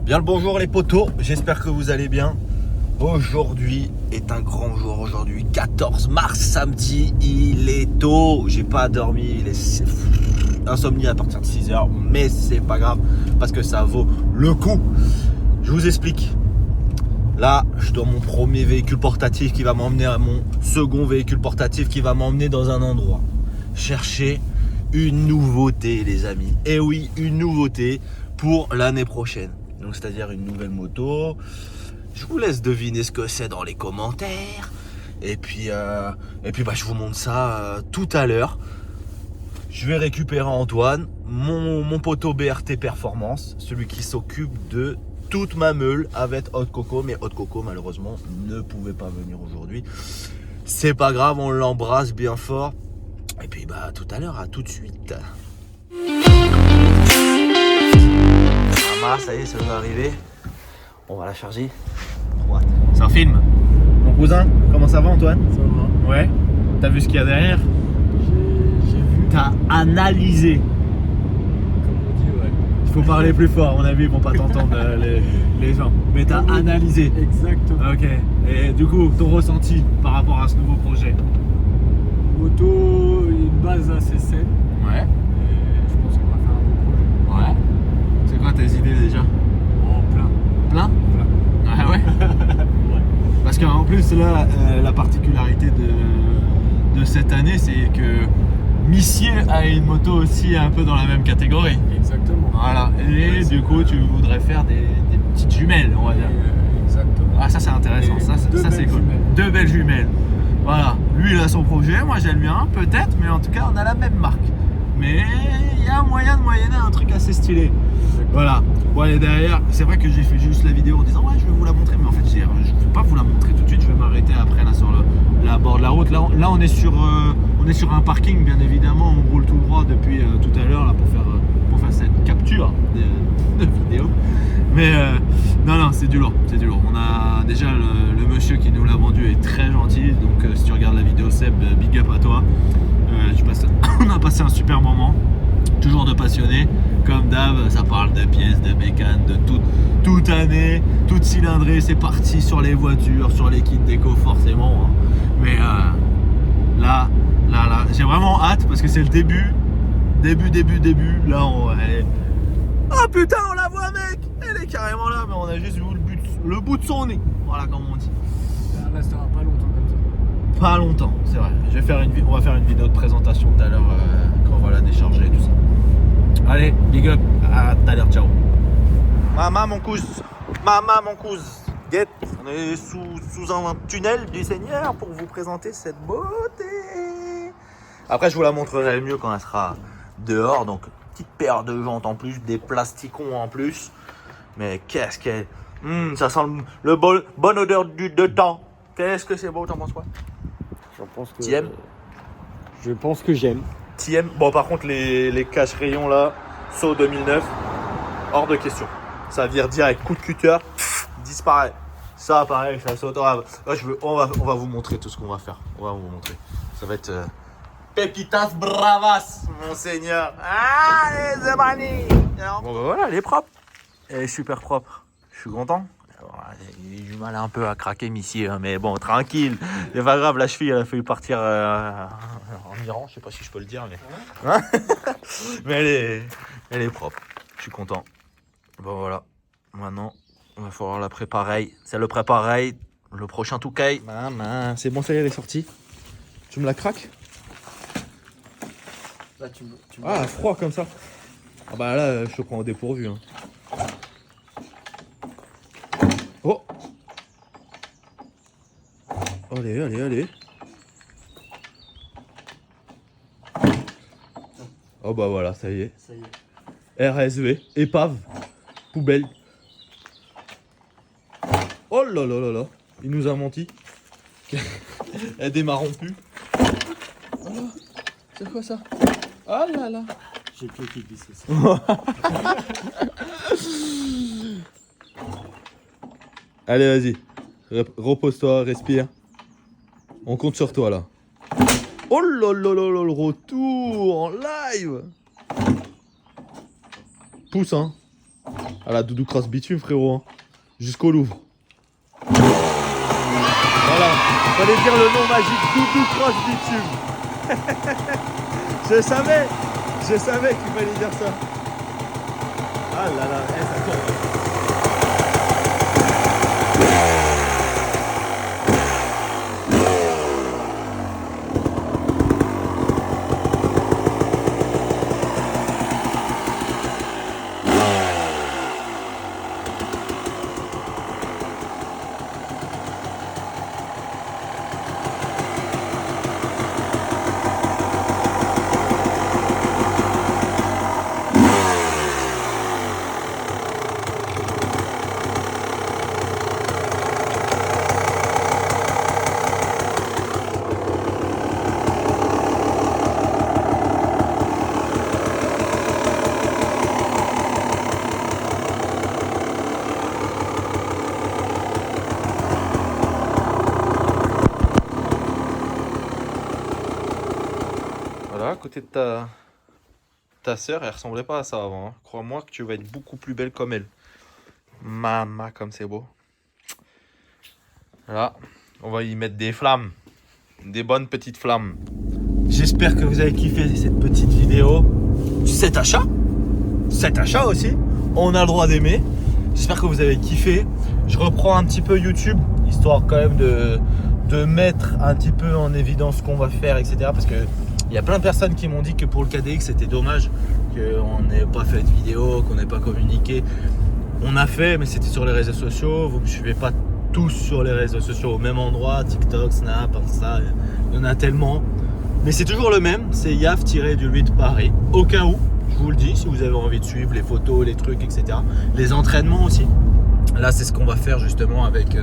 Bien le bonjour les potos, j'espère que vous allez bien. Aujourd'hui est un grand jour, aujourd'hui 14 mars, samedi, il est tôt, j'ai pas dormi, il est insomnie à partir de 6h, mais c'est pas grave parce que ça vaut le coup. Je vous explique. Là, je dois mon premier véhicule portatif qui va m'emmener à mon second véhicule portatif qui va m'emmener dans un endroit. Chercher une nouveauté les amis, et oui, une nouveauté pour l'année prochaine. Donc c'est-à-dire une nouvelle moto. Je vous laisse deviner ce que c'est dans les commentaires. Et puis je vous montre ça tout à l'heure. Je vais récupérer Antoine, mon poteau BRT Performance, celui qui s'occupe de toute ma meule avec Hot Coco. Mais Hot Coco malheureusement ne pouvait pas venir aujourd'hui. C'est pas grave, on l'embrasse bien fort. Et puis tout à l'heure, à tout de suite. Ça y est, ça va arriver. On va la charger. C'est un film. Mon cousin, comment ça va Antoine? Ça va. Ouais. T'as vu ce qu'il y a derrière? J'ai vu. T'as analysé. Comme on dit, ouais. Il faut parler plus fort, à mon avis, ils vont pas t'entendre les gens. Mais t'as analysé. Exactement. Ok. Et du coup, ton ressenti par rapport à ce nouveau projet? Moto, une base assez saine. Ouais. Et je pense qu'on va faire un beau projet. Ouais. C'est quoi tes idées déjà? En plein. Plein? Plein. Ah ouais. Ouais. Parce qu'en plus là, la particularité de cette année, c'est que Missier a une moto aussi un peu dans la même catégorie. Exactement. Voilà. Et Ouais, du coup, tu voudrais faire des petites jumelles, on va dire. Exactement. Ah, ça c'est intéressant. Et Ça deux c'est belles cool. jumelles. Deux belles jumelles. Voilà. Lui, il a son projet. Moi, j'ai le mien, peut-être. Mais en tout cas, on a la même marque. Mais il y a moyen de moyenner un truc assez stylé. Voilà. Bon, et derrière, c'est vrai que j'ai fait juste la vidéo en disant ouais, je vais vous la montrer, mais en fait, je ne vais pas vous la montrer tout de suite. Je vais m'arrêter après là sur la bord de la route. Là, on est sur un parking, bien évidemment. On roule tout droit depuis tout à l'heure là pour faire cette capture de vidéo. Mais non, c'est du lourd, c'est du lourd. On a déjà le monsieur qui nous l'a vendu est très gentil. Donc si tu regardes la vidéo Seb, big up à toi. On a passé un super moment. Toujours de passionnés, comme d'hab, ça parle de pièces, de bécanes, de toute année, toute cylindrée, c'est parti sur les voitures, sur les kits déco forcément. Hein. Mais là, j'ai vraiment hâte parce que c'est le début. Là, oh putain, on la voit mec, elle est carrément là, mais on a juste vu le bout de son nez. Voilà comme on dit. Elle restera pas longtemps comme ça. Pas longtemps, c'est vrai. On va faire une vidéo de présentation tout à l'heure quand on va la décharger et tout ça. Allez, big up, à tout à l'heure, ciao. Maman mon cousin, guette, on est sous un tunnel du Seigneur pour vous présenter cette beauté. Après, je vous la montrerai mieux quand elle sera dehors, donc petite paire de jantes en plus, des plasticons en plus. Mais qu'est-ce qu'elle... ça sent le bonne odeur de temps. Qu'est-ce que c'est beau, t'en penses quoi? T'aimes? Je pense que j'aime. T'aimes? Bon, par contre, les cache-rayons là, saut 2009, hors de question. Ça vire direct, coup de cutter, disparaît. Ça, pareil, ça saute. On va vous montrer tout ce qu'on va faire. On va vous montrer. Ça va être Pepitas Bravas, mon seigneur. Allez, c'est mani. Bon, voilà, elle est propre. Elle est super propre. Je suis content. J'ai du mal un peu à craquer Missier, hein, mais bon, tranquille. C'est pas grave, la cheville, elle a failli partir en Iran, je sais pas si je peux le dire, mais, hein. Mais elle est propre. Je suis content. Bon, voilà. Maintenant, il va falloir la préparer. C'est le préparer. Le prochain Touquet. C'est bon, ça y est, elle est sortie. Tu me la craques? Là, Ah, froid comme ça. Ah bah là, je te prends au dépourvu. Hein. Oh! Allez. Oh bah voilà, ça y est. Ça y est. RSV, épave, poubelle. Oh là là, il nous a menti. Elle démarre plus. Oh là, c'est quoi ça? Oh là là. J'ai plus qui glisse aussi. Allez, vas-y. Repose-toi, respire. On compte sur toi là. Oh là là là là, le retour en live. Pousse, hein. Voilà, Doudou Cross Bitume, frérot. Hein. Jusqu'au Louvre. Voilà, fallait dire le nom magique Doudou Cross Bitume. je savais qu'il fallait dire ça. Ah là là, ça tourne. À côté de ta sœur, elle ressemblait pas à ça avant. Hein. Crois-moi que tu vas être beaucoup plus belle comme elle. Maman, comme c'est beau. Là, on va y mettre des flammes. Des bonnes petites flammes. J'espère que vous avez kiffé cette petite vidéo. Cet achat aussi. On a le droit d'aimer. J'espère que vous avez kiffé. Je reprends un petit peu YouTube, histoire quand même de mettre un petit peu en évidence ce qu'on va faire, etc. Parce que il y a plein de personnes qui m'ont dit que pour le KDX c'était dommage qu'on n'ait pas fait de vidéo, qu'on n'ait pas communiqué. On a fait, mais c'était sur les réseaux sociaux. Vous ne me suivez pas tous sur les réseaux sociaux au même endroit, TikTok, Snap, Insta, il y en a tellement. Mais c'est toujours le même, c'est YAF-du-8 Paris. Au cas où, je vous le dis, si vous avez envie de suivre les photos, les trucs, etc. Les entraînements aussi. Là, c'est ce qu'on va faire justement avec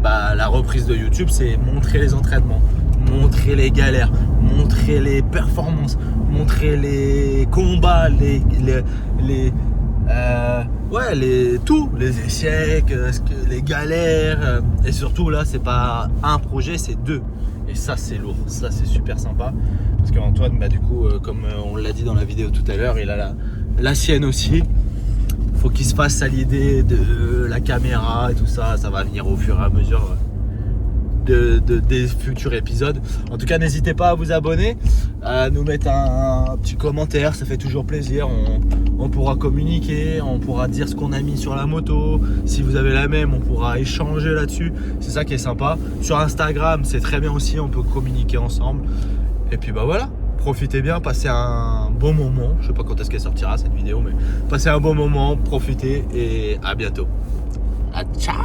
la reprise de YouTube, c'est montrer les entraînements, montrer les galères, montrer les performances, montrer les combats, les échecs, les galères. Et surtout là, c'est pas un projet, c'est deux. Et ça, c'est lourd, ça c'est super sympa. Parce qu'Antoine, du coup, comme on l'a dit dans la vidéo tout à l'heure, il a la sienne aussi. Faut qu'il se fasse à l'idée de la caméra et tout ça, ça va venir au fur et à mesure des futurs épisodes. En tout cas, n'hésitez pas à vous abonner, à nous mettre un petit commentaire, ça fait toujours plaisir. On pourra communiquer, on pourra dire ce qu'on a mis sur la moto. Si vous avez la même, on pourra échanger là-dessus. C'est ça qui est sympa. Sur Instagram, c'est très bien aussi, on peut communiquer ensemble. Et puis voilà. Profitez bien, passez un bon moment. Je sais pas quand est-ce qu'elle sortira cette vidéo, mais passez un bon moment, profitez et à bientôt. Ciao.